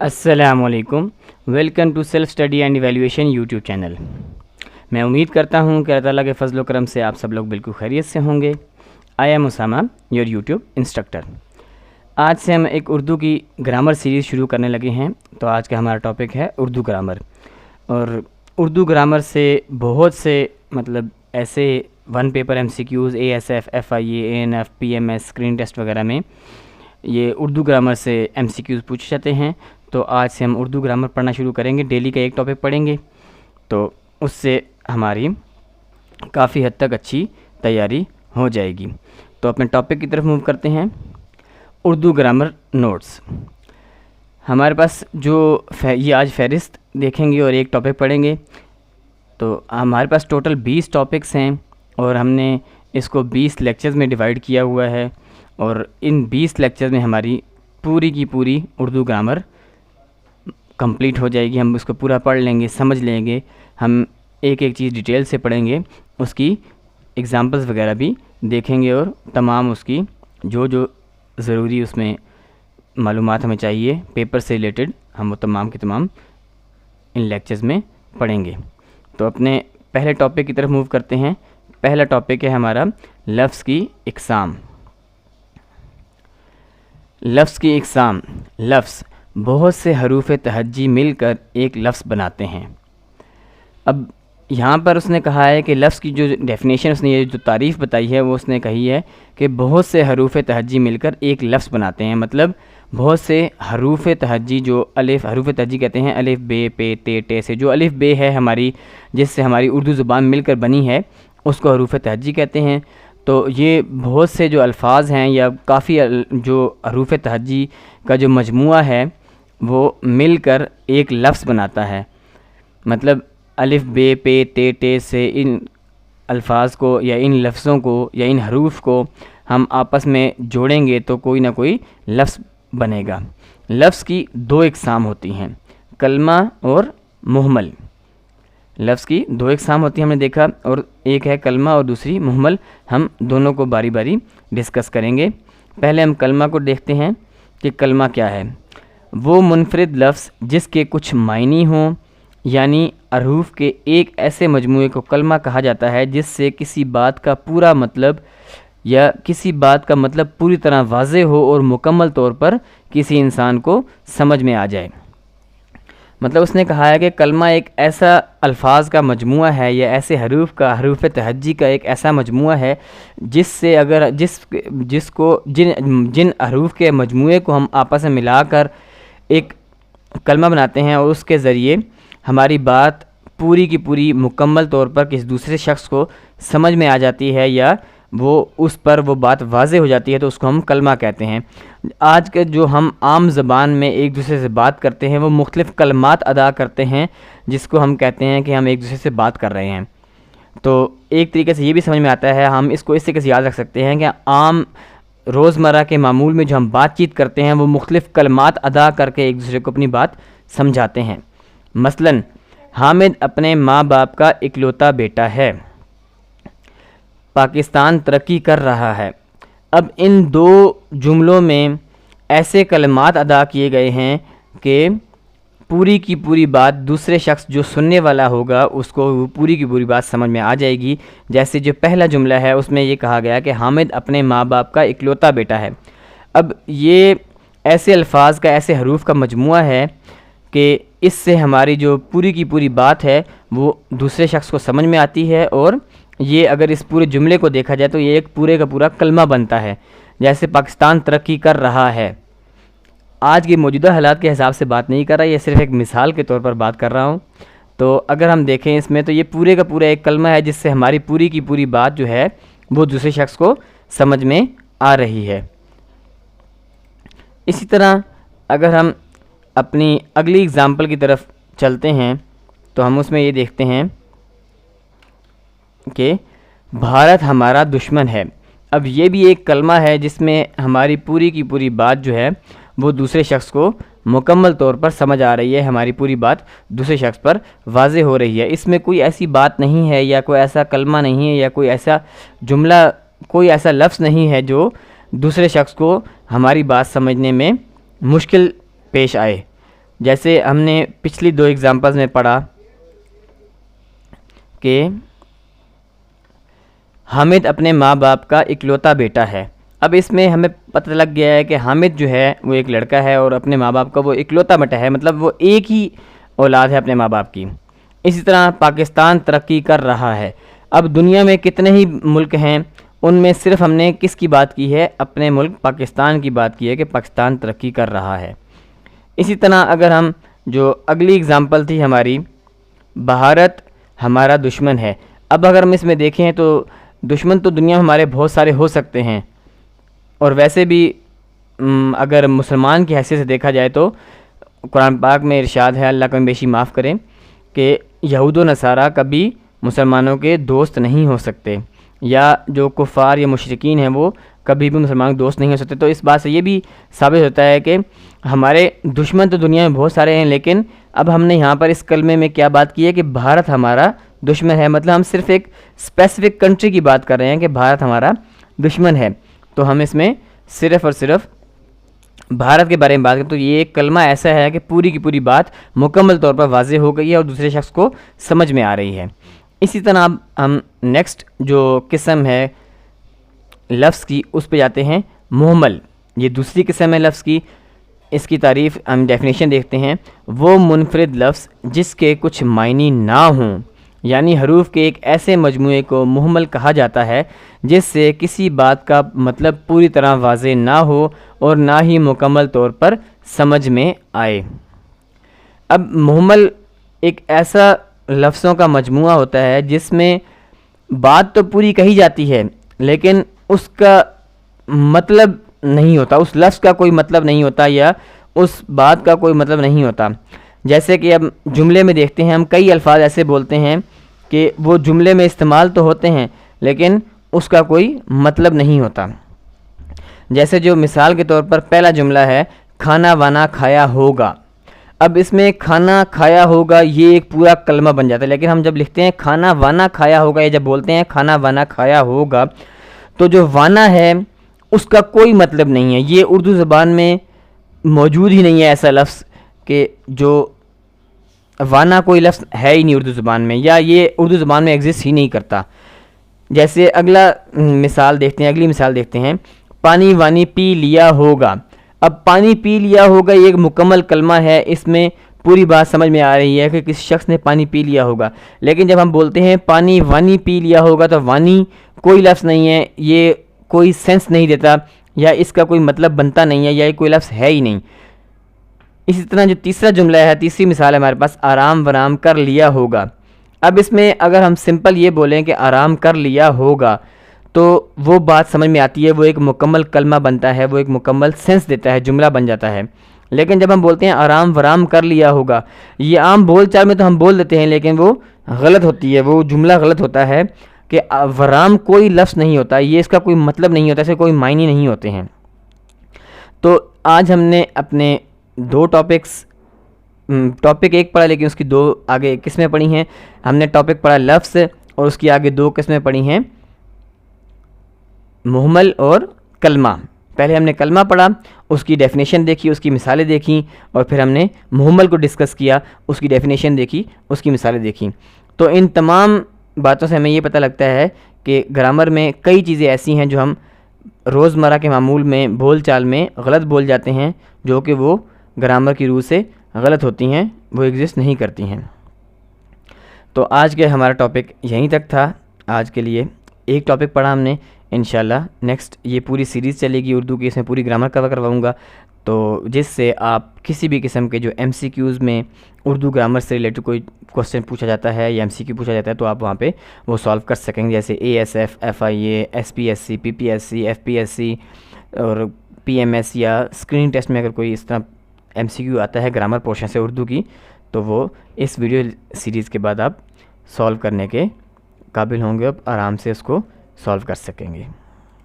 السلام علیکم، welcome to self study and evaluation YouTube channel. میں امید کرتا ہوں کہ اللہ تعالیٰ کے فضل و کرم سے آپ سب لوگ بالکل خیریت سے ہوں گے۔ I am Usama, your YouTube instructor. آج سے ہم ایک اردو کی گرامر سیریز شروع کرنے لگے ہیں۔ تو آج کا ہمارا ٹاپک ہے اردو گرامر، اور اردو گرامر سے بہت سے ایسے one paper M C Qs ASF FIA ANF PMS screen test وغیرہ میں یہ اردو گرامر سے ایم سی کیوز پوچھے جاتے ہیں۔ تو آج سے ہم اردو گرامر پڑھنا شروع کریں گے، ڈیلی کا ایک ٹاپک پڑھیں گے، تو اس سے ہماری کافی حد تک اچھی تیاری ہو جائے گی۔ تو اپنے ٹاپک کی طرف موو کرتے ہیں۔ اردو گرامر نوٹس ہمارے پاس جو یہ آج فہرست دیکھیں گے اور ایک ٹاپک پڑھیں گے، تو ہمارے پاس ٹوٹل 20 ٹاپکس ہیں، اور ہم نے اس کو 20 لیکچرز میں ڈیوائیڈ کیا ہوا ہے، اور ان 20 لیکچرز میں ہماری پوری کی پوری اردو گرامر کمپلیٹ ہو جائے گی۔ ہم اس کو پورا پڑھ لیں گے، سمجھ لیں گے، ہم ایک ایک چیز ڈیٹیل سے پڑھیں گے، اس کی ایگزامپلز وغیرہ بھی دیکھیں گے، اور تمام اس کی جو ضروری اس میں معلومات ہمیں چاہیے پیپر سے ریلیٹڈ، ہم وہ تمام کے تمام ان لیکچرز میں پڑھیں گے۔ تو اپنے پہلے ٹاپک کی طرف موو کرتے ہیں۔ پہلا ٹاپک ہے ہمارا لفظ کی اقسام۔ لفظ کی اقسام، لفظ بہت سے حروف تہجی مل کر ایک لفظ بناتے ہیں۔ اب یہاں پر اس نے کہا ہے کہ لفظ کی جو ڈیفینیشن اس نے یہ جو تعریف بتائی ہے وہ اس نے کہی ہے کہ بہت سے حروف تہجی مل کر ایک لفظ بناتے ہیں۔ مطلب بہت سے حروف تہجی، جو حروف تہجی کہتے ہیں الف بے پے تے ٹے سے، جو الف بے ہے ہماری، جس سے ہماری اردو زبان مل کر بنی ہے، اس کو حروف تہجی کہتے ہیں۔ تو یہ بہت سے جو الفاظ ہیں یا کافی جو حروف تہجی کا جو مجموعہ ہے وہ مل کر ایک لفظ بناتا ہے۔ مطلب الف بے پے تے ٹے سے ان الفاظ کو یا ان لفظوں کو یا ان حروف کو ہم آپس میں جوڑیں گے تو کوئی نہ کوئی لفظ بنے گا۔ لفظ کی 2 اقسام ہوتی ہیں، کلمہ اور مہمل۔ لفظ کی 2 اقسام ہوتی ہیں، ہم نے دیکھا، اور ایک ہے کلمہ اور دوسری مہمل۔ ہم دونوں کو باری باری ڈسکس کریں گے۔ پہلے ہم کلمہ کو دیکھتے ہیں کہ کلمہ کیا ہے۔ وہ منفرد لفظ جس کے کچھ معنی ہوں، یعنی حروف کے ایک ایسے مجموعے کو کلمہ کہا جاتا ہے جس سے کسی بات کا پورا مطلب یا کسی بات کا مطلب پوری طرح واضح ہو اور مکمل طور پر کسی انسان کو سمجھ میں آ جائے۔ مطلب اس نے کہا ہے کہ کلمہ ایک ایسا الفاظ کا مجموعہ ہے یا ایسے حروف تہجی کا ایک ایسا مجموعہ ہے جس سے اگر جس کو جن حروف کے مجموعے کو ہم آپس میں ملا کر ایک کلمہ بناتے ہیں، اور اس کے ذریعے ہماری بات پوری کی پوری مکمل طور پر کسی دوسرے شخص کو سمجھ میں آ جاتی ہے، یا وہ اس پر وہ بات واضح ہو جاتی ہے، تو اس کو ہم کلمہ کہتے ہیں۔ آج کے جو ہم عام زبان میں ایک دوسرے سے بات کرتے ہیں وہ مختلف کلمات ادا کرتے ہیں، جس کو ہم کہتے ہیں کہ ہم ایک دوسرے سے بات کر رہے ہیں۔ تو ایک طریقے سے یہ بھی سمجھ میں آتا ہے، ہم اس کو اس طریقے سے یاد رکھ سکتے ہیں کہ عام روزمرہ کے معمول میں جو ہم بات چیت کرتے ہیں وہ مختلف کلمات ادا کر کے ایک دوسرے کو اپنی بات سمجھاتے ہیں۔ مثلاً حامد اپنے ماں باپ کا اکلوتا بیٹا ہے، پاکستان ترقی کر رہا ہے۔ اب ان 2 جملوں میں ایسے کلمات ادا کیے گئے ہیں کہ پوری کی پوری بات دوسرے شخص جو سننے والا ہوگا اس کو پوری کی پوری بات سمجھ میں آ جائے گی۔ جیسے جو پہلا جملہ ہے اس میں یہ کہا گیا کہ حامد اپنے ماں باپ کا اکلوتا بیٹا ہے۔ اب یہ ایسے الفاظ کا، ایسے حروف کا مجموعہ ہے کہ اس سے ہماری جو پوری کی پوری بات ہے وہ دوسرے شخص کو سمجھ میں آتی ہے، اور یہ اگر اس پورے جملے کو دیکھا جائے تو یہ ایک پورے کا پورا کلمہ بنتا ہے۔ جیسے پاکستان ترقی کر رہا ہے، آج کے موجودہ حالات کے حساب سے بات نہیں کر رہا، یہ صرف ایک مثال کے طور پر بات کر رہا ہوں۔ تو اگر ہم دیکھیں اس میں تو یہ پورے کا پورا ایک کلمہ ہے جس سے ہماری پوری کی پوری بات جو ہے وہ دوسرے شخص کو سمجھ میں آ رہی ہے۔ اسی طرح اگر ہم اپنی اگلی اگزامپل کی طرف چلتے ہیں تو ہم اس میں یہ دیکھتے ہیں کہ بھارت ہمارا دشمن ہے۔ اب یہ بھی ایک کلمہ ہے جس میں ہماری پوری کی پوری بات جو ہے وہ دوسرے شخص کو مکمل طور پر سمجھ آ رہی ہے، ہماری پوری بات دوسرے شخص پر واضح ہو رہی ہے۔ اس میں کوئی ایسی بات نہیں ہے یا کوئی ایسا کلمہ نہیں ہے یا کوئی ایسا جملہ، کوئی ایسا لفظ نہیں ہے جو دوسرے شخص کو ہماری بات سمجھنے میں مشکل پیش آئے۔ جیسے ہم نے پچھلی 2 ایگزامپلز میں پڑھا کہ حامد اپنے ماں باپ کا اکلوتا بیٹا ہے. اب اس میں ہمیں پتہ لگ گیا ہے کہ حامد جو ہے وہ ایک لڑکا ہے اور اپنے ماں باپ کا وہ اکلوتا بیٹا ہے، مطلب وہ ایک ہی اولاد ہے اپنے ماں باپ کی. اسی طرح پاکستان ترقی کر رہا ہے. اب دنیا میں کتنے ہی ملک ہیں، ان میں صرف ہم نے کس کی بات کی ہے؟ اپنے ملک پاکستان کی بات کی ہے کہ پاکستان ترقی کر رہا ہے. اسی طرح اگر ہم جو اگلی اگزامپل تھی ہماری، بھارت ہمارا دشمن ہے. اب اگر ہم اس میں دیکھیں تو دشمن تو دنیا میں ہمارے بہت سارے ہو سکتے ہیں، اور ویسے بھی اگر مسلمان کی حیثیت سے دیکھا جائے تو قرآن پاک میں ارشاد ہے، اللہ کمی بیشی معاف کرے، کہ یہود و نصارہ کبھی مسلمانوں کے دوست نہیں ہو سکتے، یا جو کفار یا مشرکین ہیں وہ کبھی بھی مسلمانوں کے دوست نہیں ہو سکتے. تو اس بات سے یہ بھی ثابت ہوتا ہے کہ ہمارے دشمن تو دنیا میں بہت سارے ہیں، لیکن اب ہم نے یہاں پر اس کلمے میں کیا بات کی ہے کہ بھارت ہمارا دشمن ہے. مطلب ہم صرف ایک اسپیسیفک کنٹری کی بات کر رہے ہیں کہ بھارت ہمارا دشمن ہے. تو ہم اس میں صرف اور صرف بھارت کے بارے میں بات کریں تو یہ ایک کلمہ ایسا ہے کہ پوری کی پوری بات مکمل طور پر واضح ہو گئی ہے اور دوسرے شخص کو سمجھ میں آ رہی ہے. اسی طرح ہم نیکسٹ جو قسم ہے لفظ کی اس پہ جاتے ہیں، مہمل. یہ دوسری قسم ہے لفظ کی. اس کی تعریف ہم ڈیفینیشن دیکھتے ہیں، وہ منفرد لفظ جس کے کچھ معنی نہ ہوں، یعنی حروف کے ایک ایسے مجموعے کو مہمل کہا جاتا ہے جس سے کسی بات کا مطلب پوری طرح واضح نہ ہو اور نہ ہی مکمل طور پر سمجھ میں آئے. اب مہمل ایک ایسا لفظوں کا مجموعہ ہوتا ہے جس میں بات تو پوری کہی جاتی ہے لیکن اس کا مطلب نہیں ہوتا، اس لفظ کا کوئی مطلب نہیں ہوتا یا اس بات کا کوئی مطلب نہیں ہوتا. جیسے کہ اب جملے میں دیکھتے ہیں، ہم کئی الفاظ ایسے بولتے ہیں کہ وہ جملے میں استعمال تو ہوتے ہیں لیکن اس کا کوئی مطلب نہیں ہوتا. جیسے جو مثال کے طور پر پہلا جملہ ہے، کھانا وانا کھایا ہوگا. اب اس میں کھانا کھایا ہوگا یہ ایک پورا کلمہ بن جاتا ہے، لیکن ہم جب لکھتے ہیں کھانا وانا کھایا ہوگا یا جب بولتے ہیں کھانا وانا کھایا ہوگا تو جو وانا ہے اس کا کوئی مطلب نہیں ہے. یہ اردو زبان میں موجود ہی نہیں ہے ایسا لفظ کہ جو وانا کوئی لفظ ہے ہی نہیں اردو زبان میں، یا یہ اردو زبان میں ایگزسٹ ہی نہیں کرتا. جیسے اگلی مثال دیکھتے ہیں، پانی وانی پی لیا ہوگا. اب پانی پی لیا ہوگا یہ ایک مکمل کلمہ ہے، اس میں پوری بات سمجھ میں آ رہی ہے کہ کسی شخص نے پانی پی لیا ہوگا. لیکن جب ہم بولتے ہیں پانی وانی پی لیا ہوگا تو وانی کوئی لفظ نہیں ہے، یہ کوئی سینس نہیں دیتا یا اس کا کوئی مطلب بنتا نہیں ہے یا یہ کوئی لفظ ہے ہی نہیں. اسی طرح جو تیسرا جملہ ہے، تیسری مثال ہے ہمارے پاس، آرام ورام کر لیا ہوگا. اب اس میں اگر ہم سمپل یہ بولیں کہ آرام کر لیا ہوگا تو وہ بات سمجھ میں آتی ہے، وہ ایک مکمل کلمہ بنتا ہے، وہ ایک مکمل سینس دیتا ہے، جملہ بن جاتا ہے. لیکن جب ہم بولتے ہیں آرام ورام کر لیا ہوگا، یہ عام بول چال میں تو ہم بول دیتے ہیں لیکن وہ غلط ہوتی ہے، وہ جملہ غلط ہوتا ہے کہ ورام کوئی لفظ نہیں ہوتا، یہ اس کا کوئی مطلب نہیں ہوتا، اسے کوئی معنی نہیں ہوتے ہیں. تو آج ہم نے اپنے 2 ٹاپک ایک پڑھا لیکن اس کی 2 آگے قسمیں پڑھی ہیں. ہم نے ٹاپک پڑھا لفظ اور اس کی آگے 2 قسمیں پڑھی ہیں، مہمل اور کلمہ. پہلے ہم نے کلمہ پڑھا، اس کی ڈیفینیشن دیکھی، اس کی مثالیں دیکھیں، اور پھر ہم نے مہمل کو ڈسکس کیا، اس کی ڈیفینیشن دیکھی، اس کی مثالیں دیکھیں. تو ان تمام باتوں سے ہمیں یہ پتہ لگتا ہے کہ گرامر میں کئی چیزیں ایسی ہیں جو ہم روزمرہ کے معمول میں بول چال میں غلط بول جاتے ہیں، جو کہ وہ گرامر کی روح سے غلط ہوتی ہیں، وہ ایگزسٹ نہیں کرتی ہیں. تو آج کے ہمارا ٹاپک یہیں تک تھا. آج کے لیے ایک ٹاپک پڑھا ہم نے، انشاءاللہ نیکسٹ یہ پوری سیریز چلے گی اردو کی، اس میں پوری گرامر کور کرواؤں گا، تو جس سے آپ کسی بھی قسم کے جو MCQs میں اردو گرامر سے ریلیٹڈ کوئی کوسچن پوچھا جاتا ہے یا MCQ پوچھا جاتا ہے تو آپ وہاں پہ وہ سالو کر سکیں گے. جیسے ASF FIA SPSC PPSC FPSC اور PMS یا اسکرین ٹیسٹ میں اگر کوئی اس طرح MCQ آتا ہے گرامر پورشن سے اردو کی تو وہ اس ویڈیو سیریز کے بعد آپ سالو کرنے کے قابل ہوں گے، آپ آرام سے اس کو سالو کر سکیں گے.